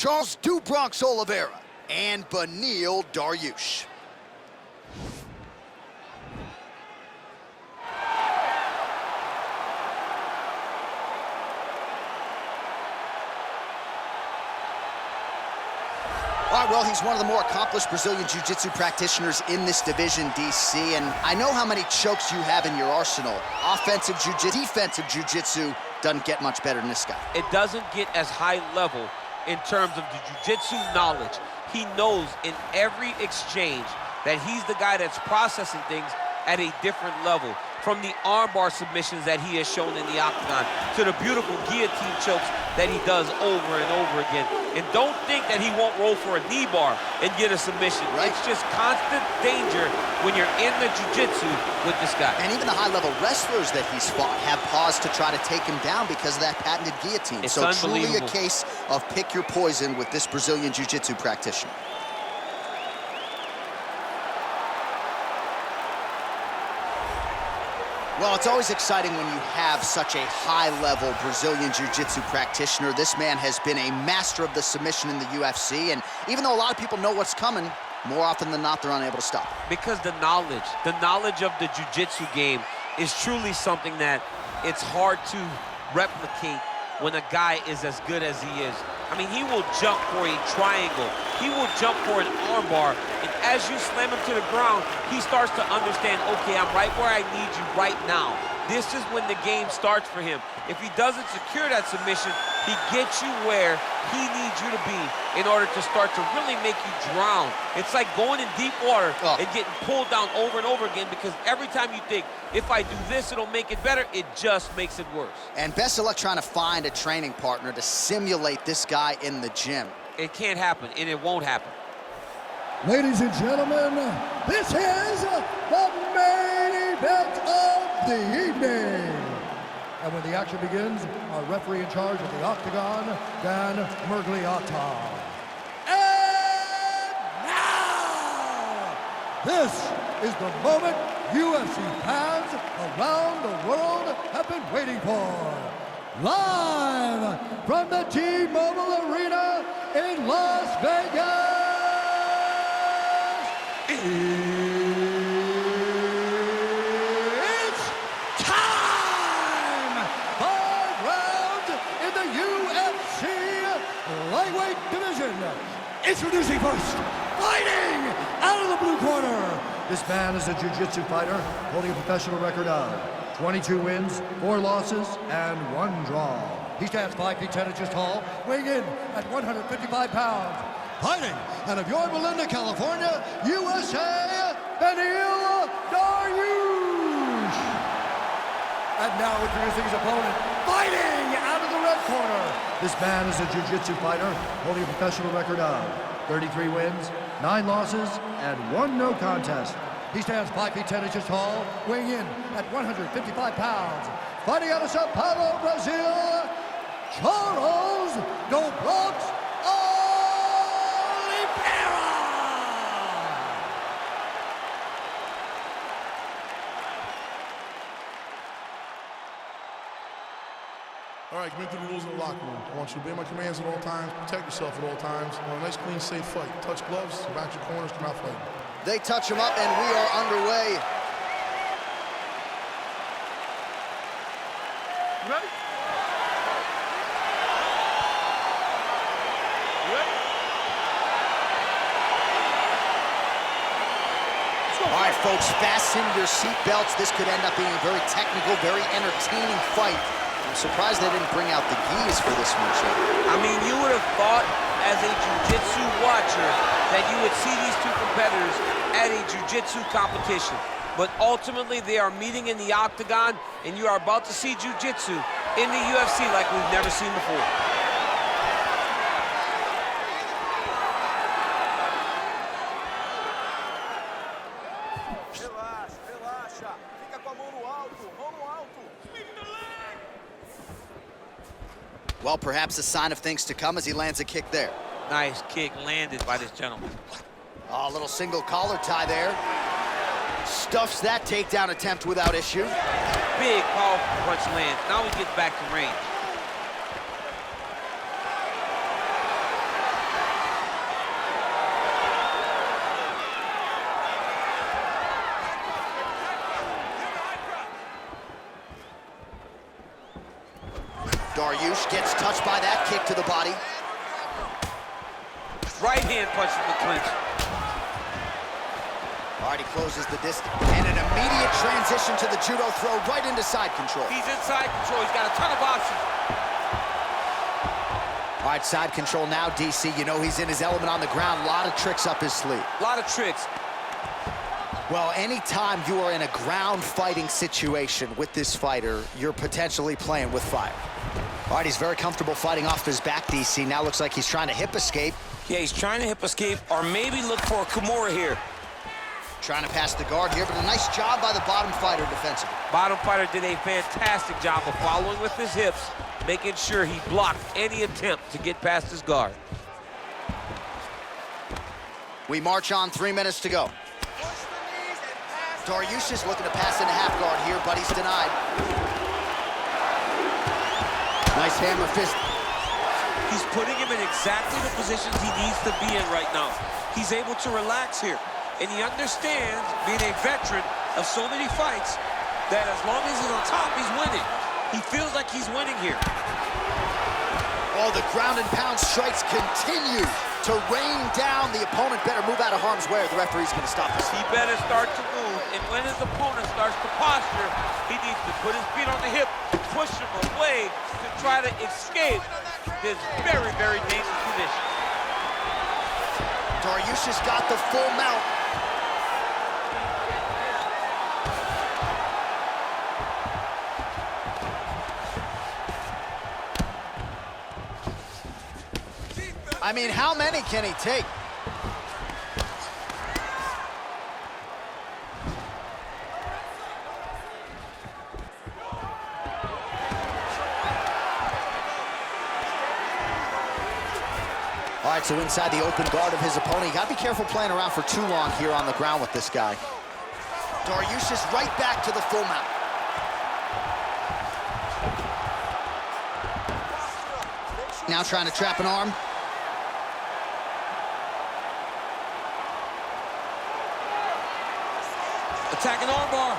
Charles "Du Bronx" Oliveira, and Beneil Dariush. All right, well, he's one of the more accomplished Brazilian Jiu-Jitsu practitioners in this division, DC, and I know how many chokes you have in your arsenal. Offensive Jiu-Jitsu, defensive Jiu-Jitsu doesn't get much better than this guy. It doesn't get as high level in terms of the Jiu-Jitsu knowledge. He knows in every exchange that he's the guy that's processing things at a different level. From the armbar submissions that he has shown in the octagon to the beautiful guillotine chokes that he does over and over again. And don't think that he won't roll for a knee bar and get a submission. Right. It's just constant danger when you're in the jiu-jitsu with this guy. And even the high-level wrestlers that he's fought have paused to try to take him down because of that patented guillotine. It's so truly a case of pick your poison with this Brazilian jiu-jitsu practitioner. Well, it's always exciting when you have such a high-level Brazilian Jiu-Jitsu practitioner. This man has been a master of the submission in the UFC, and even though a lot of people know what's coming, more often than not, they're unable to stop. Because the knowledge of the Jiu-Jitsu game is truly something that it's hard to replicate when a guy is as good as he is. I mean, he will jump for a triangle. He will jump for an armbar. And as you slam him to the ground, he starts to understand, okay, I'm right where I need you right now. This is when the game starts for him. If he doesn't secure that submission, he gets you where he needs you to be in order to start to really make you drown. It's like going in deep water and getting pulled down over and over again, because every time you think, if I do this, it'll make it better, it just makes it worse. And best of luck trying to find a training partner to simulate this guy in the gym. It can't happen, and it won't happen. Ladies and gentlemen, this is the main event of the evening. And when the action begins, our referee in charge of the octagon, Dan Mergliata. And now, this is the moment UFC fans around the world have been waiting for. Live from the T-Mobile Arena in Las Vegas. It's time! 5 rounds in the UFC lightweight division. Introducing first, fighting out of the blue corner. This man is a jiu-jitsu fighter holding a professional record of 22 wins, 4 losses, and 1 draw. He stands 5 feet 10 inches tall, weighing in at 155 pounds. Fighting out of Yorba Linda, California, USA, Beneil Dariush. And now introducing his opponent, fighting out of the red corner. This man is a jiu-jitsu fighter holding a professional record of 33 wins, 9 losses, and 1 no contest. He stands 5 feet 10 inches tall, weighing in at 155 pounds. Fighting out of Sao Paulo, Brazil, Charles "Du Bronx" Oliveira. All right, commit to the rules of the locker room. I want you to obey my commands at all times, protect yourself at all times. I want a nice, clean, safe fight. Touch gloves, back your corners, come out fighting. They touch him up, and we are underway. Ready? All right, folks, fasten your seatbelts. This could end up being a very technical, very entertaining fight. I'm surprised they didn't bring out the gis for this one, Chip. I mean, you would have thought as a jiu-jitsu watcher that you would see these two competitors at a jiu-jitsu competition. But ultimately, they are meeting in the octagon, and you are about to see jiu-jitsu in the UFC like we've never seen before. Relaxa. Fica com a mão no alto, mão no alto. Well, perhaps a sign of things to come as he lands a kick there. Nice kick landed by this gentleman. Oh, a little single collar tie there. Stuffs that takedown attempt without issue. Big, powerful punch lands. Now he gets back to range. gets touched by that kick to the body. Right hand punch in the clinch. All right, he closes the distance. And an immediate transition to the judo throw right into side control. He's in side control. He's got a ton of options. All right, side control now, DC. You know he's in his element on the ground. A lot of tricks up his sleeve. A lot of tricks. Well, anytime you are in a ground fighting situation with this fighter, you're potentially playing with fire. All right, he's very comfortable fighting off his back, DC. Now looks like he's trying to hip escape. Yeah, he's trying to hip escape or maybe look for a Kimura here. Trying to pass the guard here, but a nice job by the bottom fighter defensively. Bottom fighter did a fantastic job of following with his hips, making sure he blocked any attempt to get past his guard. We march on, 3 minutes to go. Dariush is looking to pass into half guard here, but he's denied. Nice hammer fist. He's putting him in exactly the positions he needs to be in right now. He's able to relax here. And he understands, being a veteran of so many fights, that as long as he's on top, he's winning. He feels like he's winning here. Oh, the ground and pound strikes continue to rain down. The opponent better move out of harm's way or the referee's going to stop this. He better start to move, and when his opponent starts to posture, he needs to put his feet on the hip, push him away to try to escape this very, very dangerous position. Dariush has got the full mount. I mean, how many can he take? All right, so inside the open guard of his opponent. You got to be careful playing around for too long here on the ground with this guy. Dariush is right back to the full mount. Now trying to trap an arm. Attacking armbar.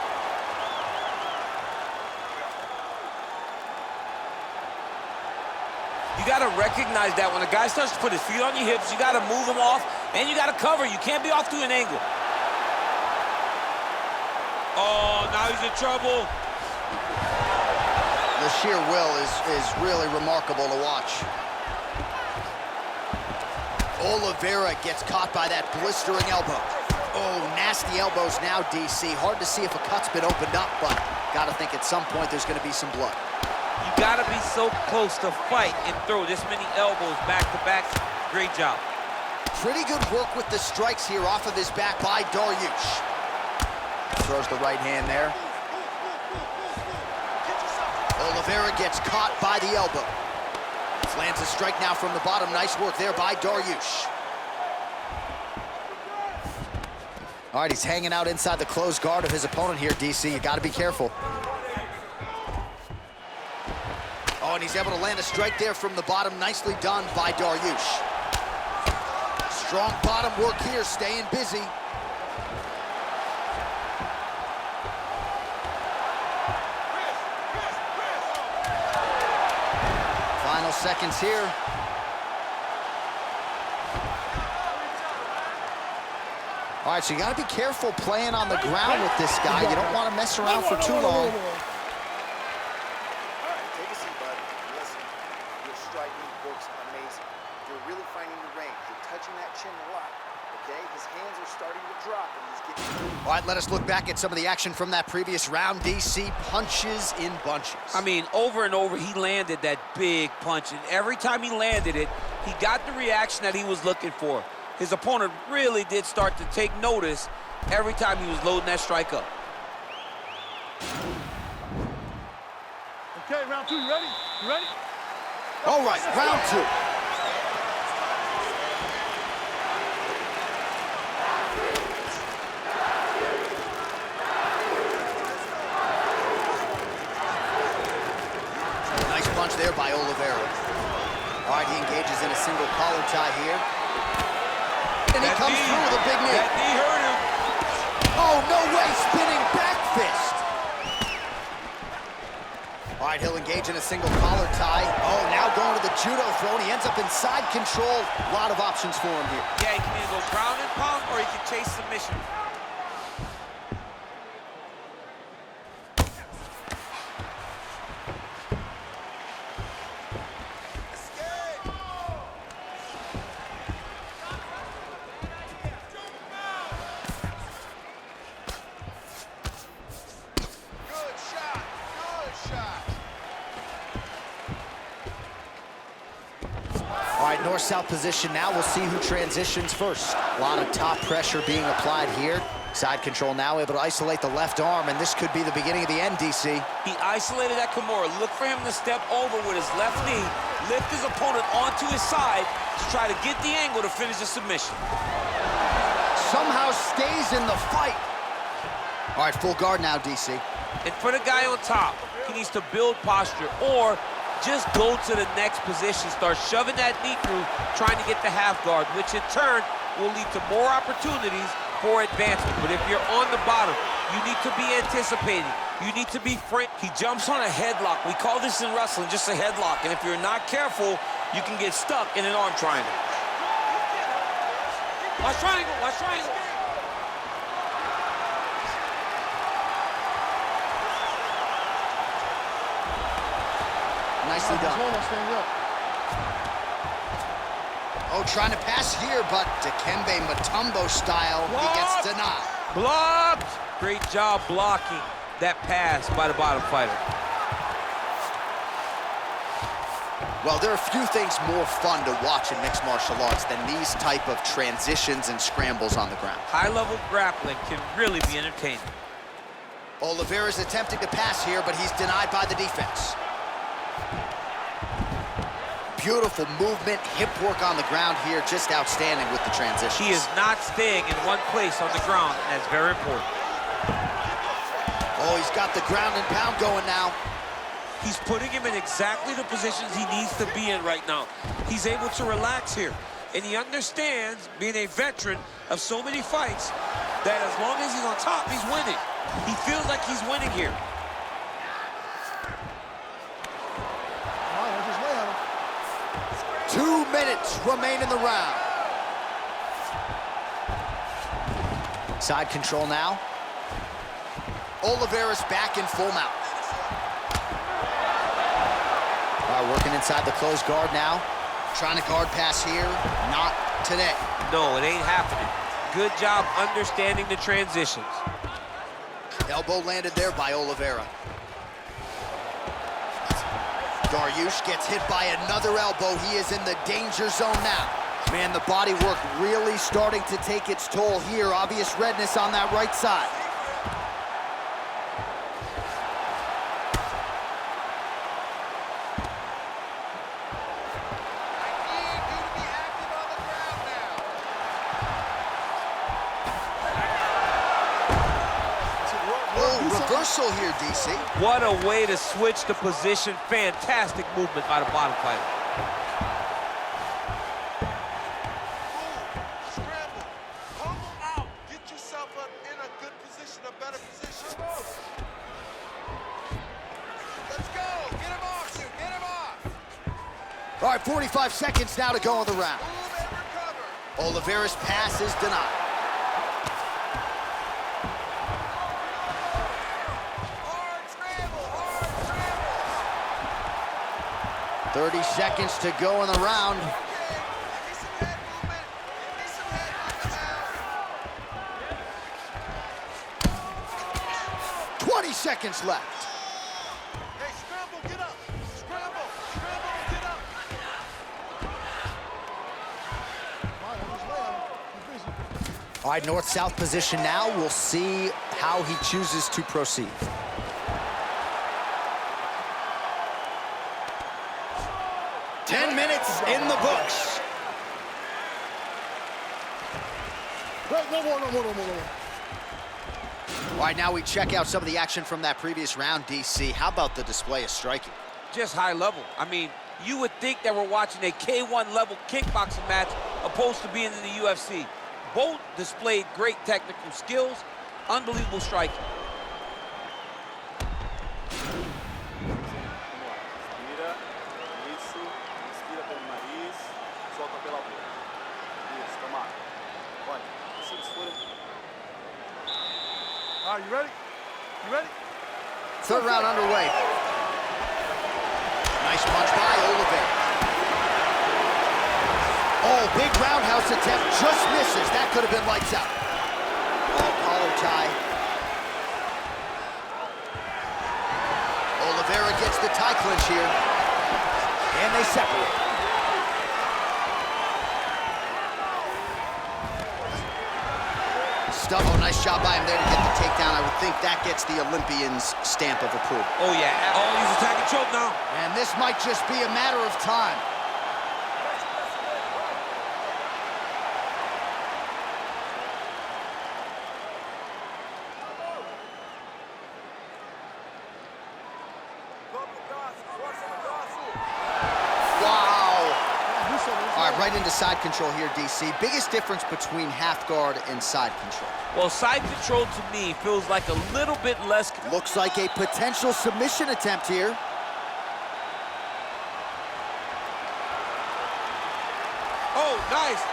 You got to recognize that when a guy starts to put his feet on your hips, you got to move him off, and you got to cover. You can't be off to an angle. Oh, now he's in trouble. The sheer will is really remarkable to watch. Oliveira gets caught by that blistering elbow. Oh, nasty elbows now, DC. Hard to see if a cut's been opened up, but gotta think at some point there's gonna be some blood. You gotta be so close to fight and throw this many elbows back to back. Great job. Pretty good work with the strikes here off of his back by Dariush. Throws the right hand there. Oliveira gets caught by the elbow. Lands a strike now from the bottom. Nice work there by Dariush. All right, he's hanging out inside the closed guard of his opponent here, DC. You got to be careful. Oh, and he's able to land a strike there from the bottom. Nicely done by Dariush. Strong bottom work here, staying busy. Final seconds here. All right, so you got to be careful playing on the ground with this guy. You don't want to mess around for too long. Take a seat, bud. Listen, your striking works amazing. You're really finding the range. You're touching that chin a lot, okay? His hands are starting to drop, and he's getting... All right, let us look back at some of the action from that previous round. DC punches in bunches. I mean, over and over, he landed that big punch, and every time he landed it, he got the reaction that he was looking for. His opponent really did start to take notice every time he was loading that strike up. Okay, round two, you ready? You ready? All right, round two. Nice punch there by Oliveira. All right, he engages in a single collar tie here. And he comes through with a big knee. That knee hurt him. Oh, no way, spinning back fist. All All right, he'll engage in a single collar tie. Oh, now going to the judo throw, and he ends up in side control. A lot of options for him here. Yeah, he can either go ground and pound or he can chase submission. All right, north-south position now. We'll see who transitions first. A lot of top pressure being applied here. Side control now, able to isolate the left arm, and this could be the beginning of the end, DC. He isolated that Kimura. Look for him to step over with his left knee, lift his opponent onto his side to try to get the angle to finish the submission. Somehow stays in the fight. All right, full guard now, DC. And for the guy on top, he needs to build posture or just go to the next position, start shoving that knee through, trying to get the half guard, which in turn will lead to more opportunities for advancement. But if you're on the bottom, you need to be anticipating. You need to be frank. He jumps on a headlock. We call this in wrestling just a headlock. And if you're not careful, you can get stuck in an arm triangle. Watch triangle, watch triangle. Nicely done. Oh, trying to pass here, but Dikembe Mutombo style, he gets denied. Blocked! Great job blocking that pass by the bottom fighter. Well, there are few things more fun to watch in mixed martial arts than these type of transitions and scrambles on the ground. High-level grappling can really be entertaining. Oliveira's attempting to pass here, but he's denied by the defense. Beautiful movement, hip work on the ground here, just outstanding with the transitions. He is not staying in one place on the ground, and that's very important. Oh, he's got the ground and pound going now. He's putting him in exactly the positions he needs to be in right now. He's able to relax here, and he understands, being a veteran of so many fights, that as long as he's on top, he's winning. He feels like he's winning here. 2 minutes remain in the round. Side control now. Oliveira's back in full mount. All right, working inside the closed guard now. Trying to guard pass here. Not today. No, it ain't happening. Good job understanding the transitions. Elbow landed there by Oliveira. Dariush gets hit by another elbow. He is in the danger zone now. Man, the body work really starting to take its toll here. Obvious redness on that right side. Reversal here, DC. What a way to switch the position. Fantastic movement by the bottom fighter. Scramble. Pummel out. Get yourself up in a good position, a better position. Let's go. Get him off you. Get him off. All right, 45 seconds now to go in the round. Move and recover. Oliveira's pass is denied. 30 seconds to go in the round. 20 seconds left. Hey, scramble, get up. Scramble, scramble, get up. All right, north-south position now. We'll see how he chooses to proceed. In the books. All right, now we check out some of the action from that previous round, DC. How about the display of striking? Just high level. I mean, you would think that we're watching a K1 level kickboxing match opposed to being in the UFC. Both displayed great technical skills, unbelievable striking. out. Yes, come on. One. See his footing. All right, you ready? You ready? Third round underway. Nice punch by Oliveira. Oh, big roundhouse attempt, just misses. That could have been lights out. Oh, collar tie. Oliveira gets the tie clinch here. And they separate. Oh, nice job by him there to get the takedown. I would think that gets the Olympian's stamp of approval. Oh, yeah. Oh, he's attacking choke now. And this might just be a matter of time. All right, right into side control here, DC. Biggest difference between half guard and side control? Well, side control to me feels like a little bit less. Looks like a potential submission attempt here. Oh, nice.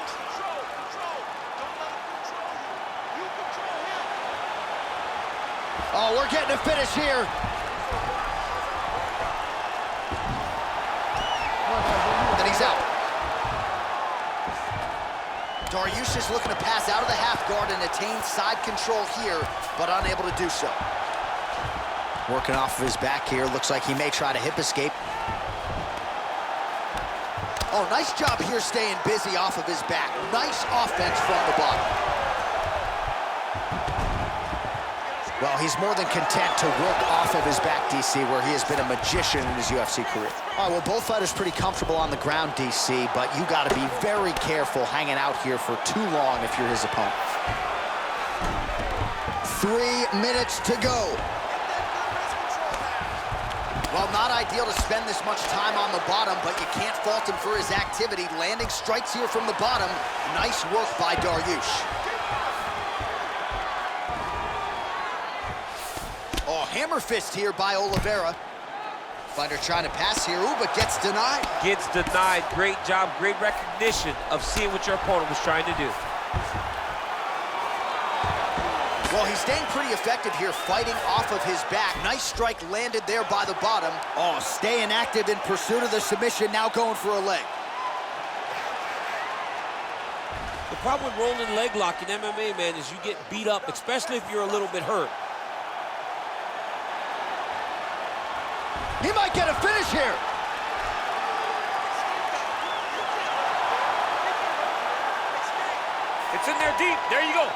Control. Don't let him control you. You control him. Oh, we're getting a finish here. Then he's out. Dariush is looking to pass out of the half guard and attain side control here, but unable to do so. Working off of his back here. Looks like he may try to hip escape. Oh, nice job here staying busy off of his back. Nice offense from the bottom. Well, he's more than content to work off of his back, DC, where he has been a magician in his UFC career. All right, well, both fighters pretty comfortable on the ground, DC, but you got to be very careful hanging out here for too long if you're his opponent. 3 minutes to go. Well, not ideal to spend this much time on the bottom, but you can't fault him for his activity. Landing strikes here from the bottom. Nice work by Dariush. Oh, hammer fist here by Oliveira. Fighter trying to pass here, ooh, but gets denied. Gets denied. Great job, great recognition of seeing what your opponent was trying to do. Well, he's staying pretty effective here, fighting off of his back. Nice strike landed there by the bottom. Oh, staying active in pursuit of the submission, now going for a leg. The problem with rolling leg lock in MMA, man, is you get beat up, especially if you're a little bit hurt. He might get a finish here. It's in there deep. There you go.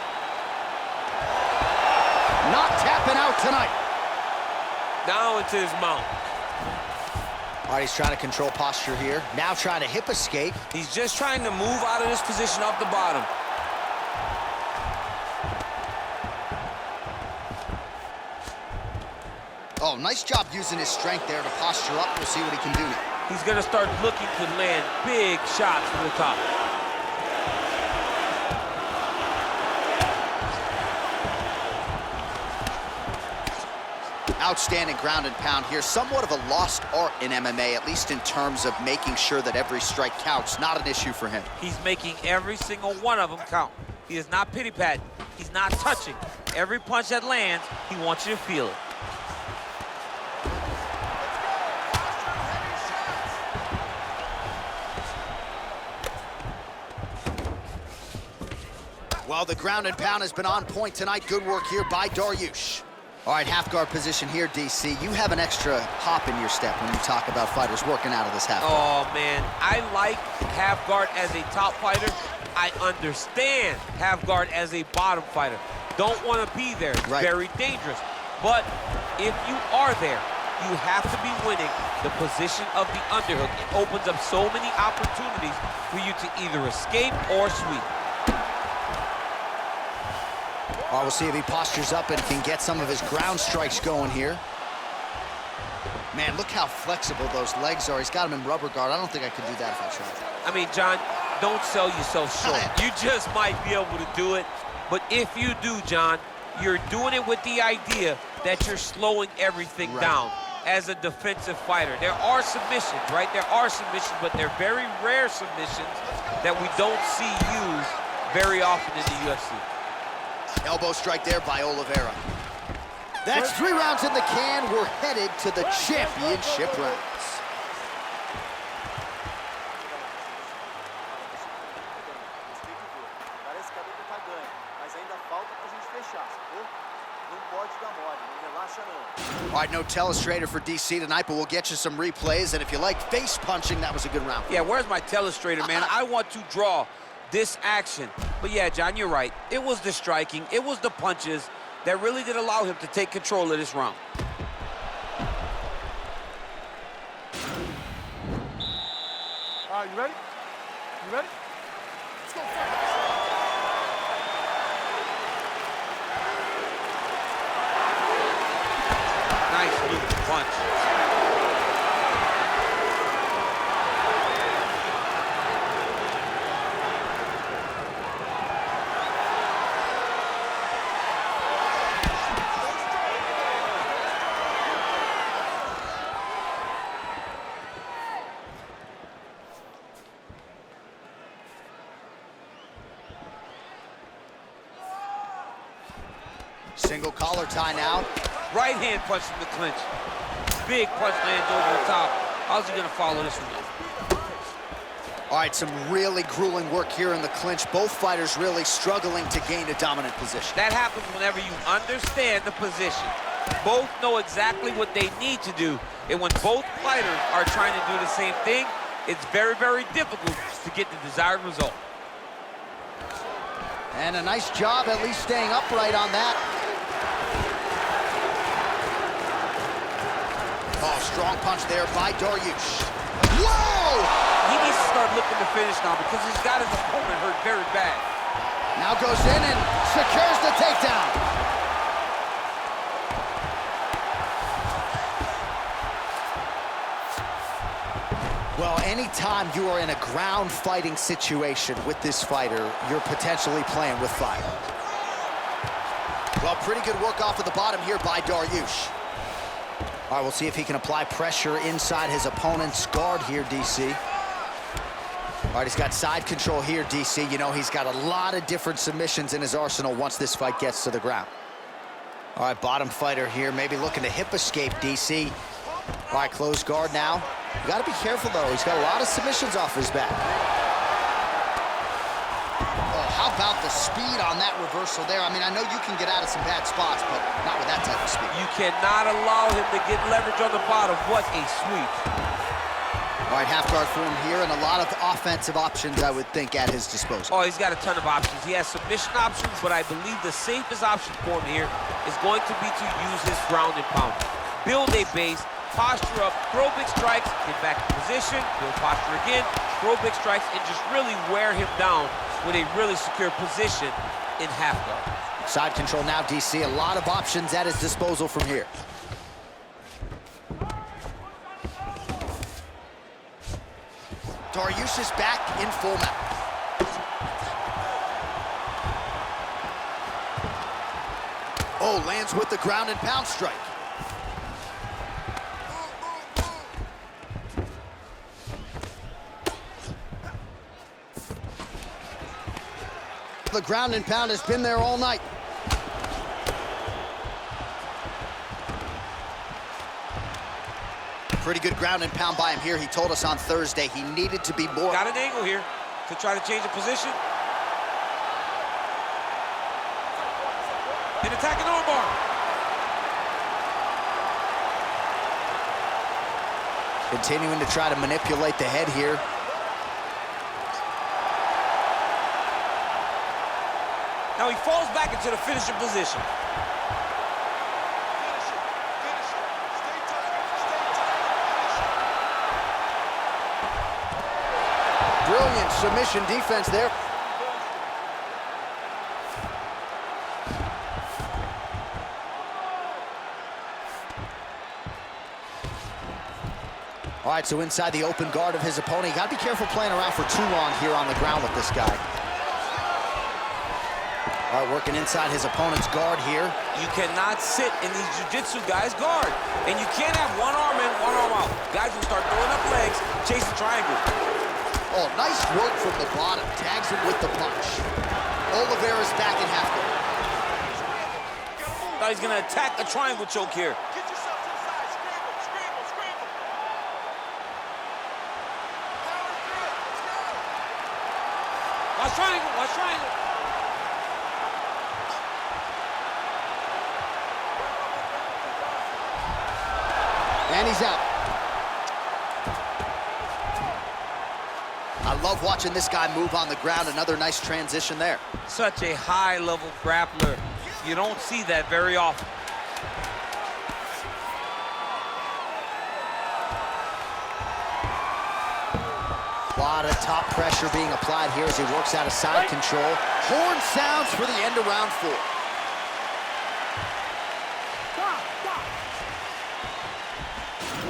Not tapping out tonight. Now into his mount. All right, he's trying to control posture here. Now trying to hip escape. He's just trying to move out of this position off the bottom. Oh, nice job using his strength there to posture up. We'll see what he can do now. He's going to start looking to land big shots from the top. Outstanding ground and pound here. Somewhat of a lost art in MMA, at least in terms of making sure that every strike counts. Not an issue for him. He's making every single one of them count. He is not pity-patting. He's not touching. Every punch that lands, he wants you to feel it. Well, the ground and pound has been on point tonight. Good work here by Dariush. All right, half guard position here, DC. You have an extra hop in your step when you talk about fighters working out of this half guard. Oh, man. I like half guard as a top fighter. I understand half guard as a bottom fighter. Don't want to be there. It's very dangerous. But if you are there, you have to be winning the position of the underhook. It opens up so many opportunities for you to either escape or sweep. All right, we'll see if he postures up and can get some of his ground strikes going here. Man, look how flexible those legs are. He's got them in rubber guard. I don't think I could do that if I tried. I mean, John, don't sell yourself short. You just might be able to do it. But if you do, John, you're doing it with the idea that you're slowing everything down. as a defensive fighter. There are submissions, right? There are submissions, but they're very rare submissions that we don't see used very often in the UFC. Elbow strike there by Oliveira. That's 3 rounds in the can. We're headed to the championship rounds. All right, no telestrator for DC tonight, but we'll get you some replays. And if you like face punching, that was a good round. Yeah, where's my telestrator, man? I want to draw this action. But yeah, John, you're right. It was the striking, it was the punches that really did allow him to take control of this round. All right, you ready? You ready? Let's go. Nice moving punch. Single collar tie now. Right hand punch from the clinch. Big punch lands over the top. How's he gonna follow this one? All right, some really grueling work here in the clinch. Both fighters really struggling to gain a dominant position. That happens whenever you understand the position. Both know exactly what they need to do. And when both fighters are trying to do the same thing, it's very, very difficult to get the desired result. And a nice job at least staying upright on that. Oh, strong punch there by Dariush. Whoa! He needs to start looking to finish now because he's got his opponent hurt very bad. Now goes in and secures the takedown. Well, anytime you are in a ground fighting situation with this fighter, you're potentially playing with fire. Well, pretty good work off of the bottom here by Dariush. All right, we'll see if he can apply pressure inside his opponent's guard here, DC. All right, he's got side control here, DC. You know, he's got a lot of different submissions in his arsenal once this fight gets to the ground. All right, bottom fighter here, maybe looking to hip escape, DC. All right, closed guard now. You got to be careful, though. He's got a lot of submissions off his back. Oh, how about the speed on that reversal there? I mean, I know you can get out of some bad spots, but not with that type of speed. You cannot allow him to get leverage on the bottom. What a sweep. All right, half guard form here, and a lot of offensive options, I would think, at his disposal. Oh, he's got a ton of options. He has submission options, but I believe the safest option for him here is going to be to use his ground and pound. Build a base, posture up, throw big strikes, get back in position, build posture again, throw big strikes, and just really wear him down with a really secure position in half guard. Side control now, DC. A lot of options at his disposal from here. Dariush is back in full mount. Oh, lands with the ground and pound strike. The ground and pound has been there all night. Pretty good ground and pound by him here. He told us on Thursday he needed to be more. Got an angle here to try to change the position. And attacking armbar. Continuing to try to manipulate the head here. Now he falls back into the finishing position. Brilliant submission defense there. All right, so inside the open guard of his opponent. You got to be careful playing around for too long here on the ground with this guy. All right, working inside his opponent's guard here. You cannot sit in these jiu-jitsu guys' guard. And you can't have one arm in, one arm out. Guys will start throwing up legs, chasing triangle. Oh, nice work from the bottom. Tags him with the punch. Oliveira's back in half guard. Now he's going to attack a triangle choke here. Get yourself to the side. Scramble, scramble, scramble. Power through it. Let's go. Watch triangle, watch triangle. And he's out. I love watching this guy move on the ground. Another nice transition there. Such a high-level grappler. You don't see that very often. A lot of top pressure being applied here as he works out of side control. Horn sounds for the end of round 4.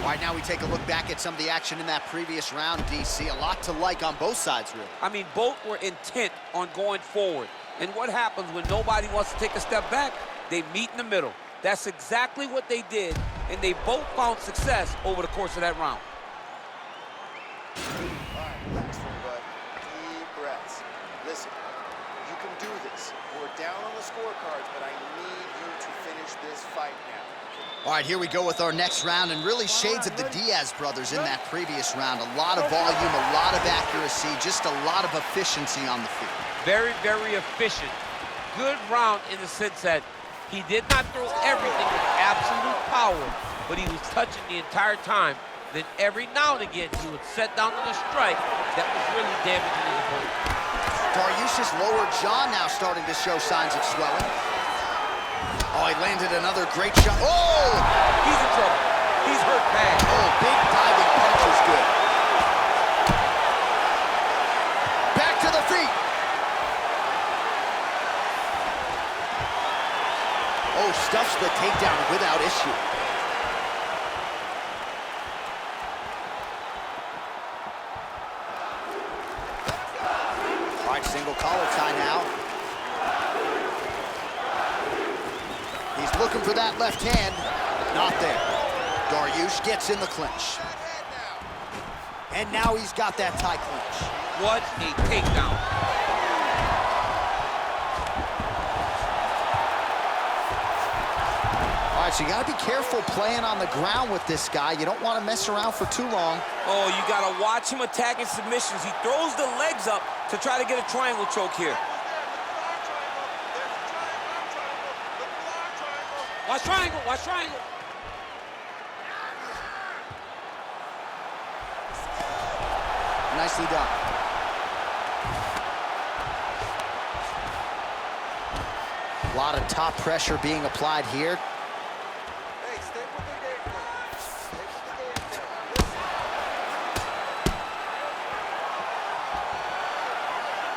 All right, now we take a look back at some of the action in that previous round, DC. A lot to like on both sides, really. I mean, both were intent on going forward. And what happens when nobody wants to take a step back? They meet in the middle. That's exactly what they did, and they both found success over the course of that round. All right, relax for a bud. Deep breaths. Listen, you can do this. We're down on the scorecards, but I need you to finish this fight now. All right, here we go with our next round, and really shades of the Diaz brothers in that previous round. A lot of volume, a lot of accuracy, just a lot of efficiency on the field. Very, very efficient. Good round in the sense that he did not throw everything with absolute power, but he was touching the entire time. Then every now and again, he would set down on a strike that was really damaging his opponent. Dariush's lower jaw now starting to show signs of swelling. Oh, he landed another great shot. Oh! He's in trouble. He's hurt bad. Oh, big diving punch is good. Back to the feet. Oh, stuffs the takedown without issue. All right, single collar tie now. He's looking for that left hand. Not there. Dariush gets in the clinch. And now he's got that tie clinch. What a takedown. All right, so you got to be careful playing on the ground with this guy. You don't want to mess around for too long. Oh, you got to watch him attacking submissions. He throws the legs up to try to get a triangle choke here. Watch triangle, watch triangle. Nicely done. A lot of top pressure being applied here. Hey, stay with the game plan. Stay with the game plan.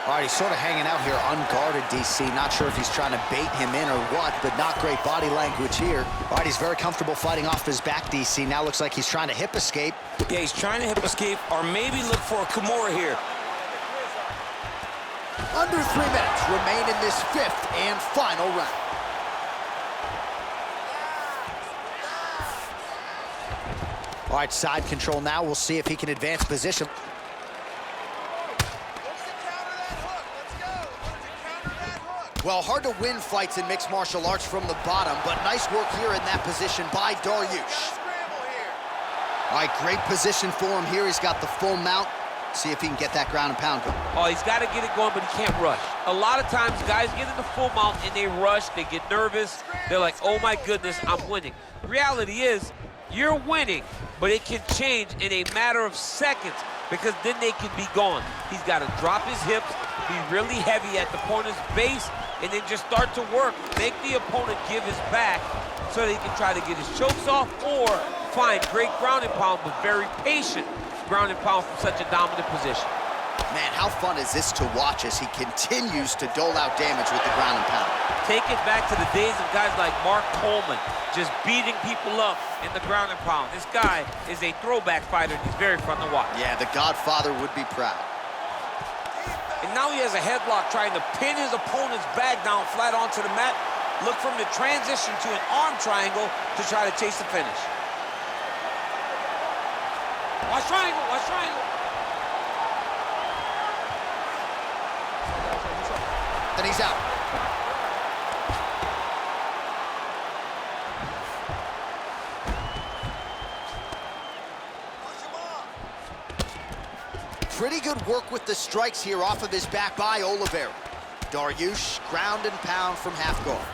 All right, he's sort of hanging out here unguarded, DC. Not sure if he's trying to bait him in or what, but not great body language here. All right, he's very comfortable fighting off his back, DC. Now looks like he's trying to hip escape. Yeah, he's trying to hip escape or maybe look for a Kimura here. Under 3 minutes remain in this 5th and final round. All right, side control now. We'll see if he can advance position. Well, hard to win fights in mixed martial arts from the bottom, but nice work here in that position by Dariush. All right, great position for him here. He's got the full mount. See if he can get that ground and pound going. Oh, he's got to get it going, but he can't rush. A lot of times, guys get in the full mount and they rush, they get nervous. They're like, oh my goodness, I'm winning. The reality is, you're winning, but it can change in a matter of seconds because then they can be gone. He's got to drop his hips, be really heavy at the opponent's base, and then just start to work. Make the opponent give his back so that he can try to get his chokes off or find great ground and pound, but very patient ground and pound from such a dominant position. Man, how fun is this to watch as he continues to dole out damage with the ground and pound? Take it back to the days of guys like Mark Coleman, just beating people up in the ground and pound. This guy is a throwback fighter, and he's very fun to watch. Yeah, the Godfather would be proud. And now he has a headlock trying to pin his opponent's back down flat onto the mat. Look for him to transition to an arm triangle to try to chase the finish. Watch triangle, watch triangle. Then he's out. Pretty good work with the strikes here off of his back by Oliveira. Dariush, ground and pound from half guard.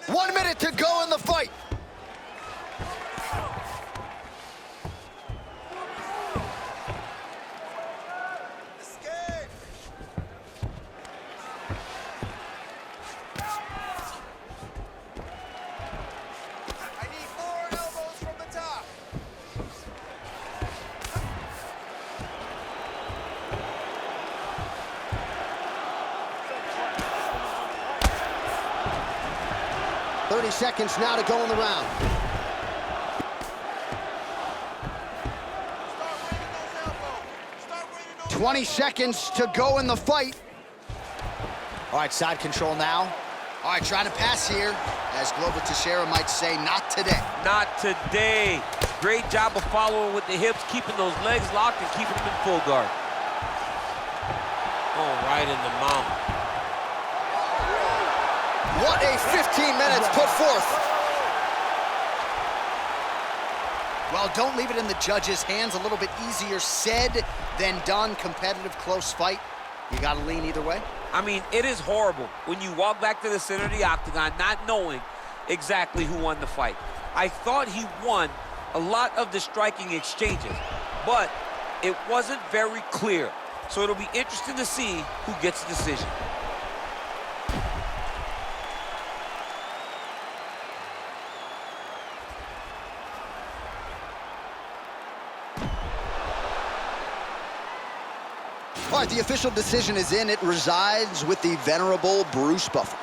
One minute to go in the fight. I need more elbows from the top. .30 seconds now to go in the round. Start raining those elbows. 20 seconds to go in the fight. All right, side control now. All right, trying to pass here. As Glover Teixeira might say, not today. Not today. Great job of following with the hips, keeping those legs locked and keeping them in full guard. Oh, right in the mouth. What a 15 minutes put forth. Well, don't leave it in the judges' hands. A little bit easier said than done. Competitive, close fight. You got to lean either way. I mean, it is horrible when you walk back to the center of the octagon not knowing exactly who won the fight. I thought he won a lot of the striking exchanges, but it wasn't very clear. So it'll be interesting to see who gets the decision. All right, the official decision is in. It resides with the venerable Bruce Buffer.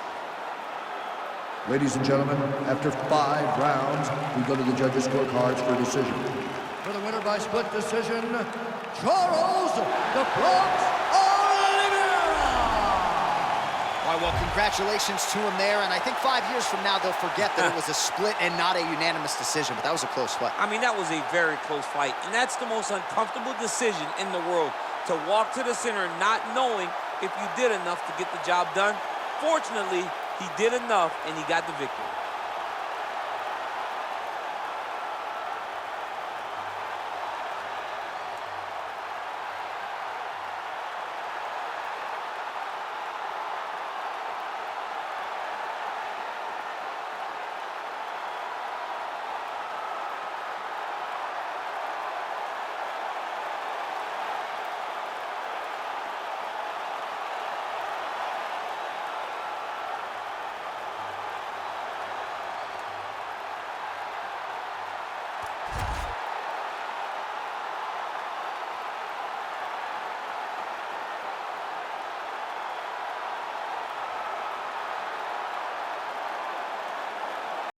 Ladies and gentlemen, after 5 rounds, we go to the judges' scorecards for a decision. For the winner by split decision, Charles "The Bronx" Oliveira! All right, well, congratulations to him there. And I think 5 years from now, they'll forget that it was a split and not a unanimous decision. But that was a close fight. I mean, that was a very close fight, and that's the most uncomfortable decision in the world, to walk to the center not knowing if you did enough to get the job done. Fortunately, he did enough, and he got the victory.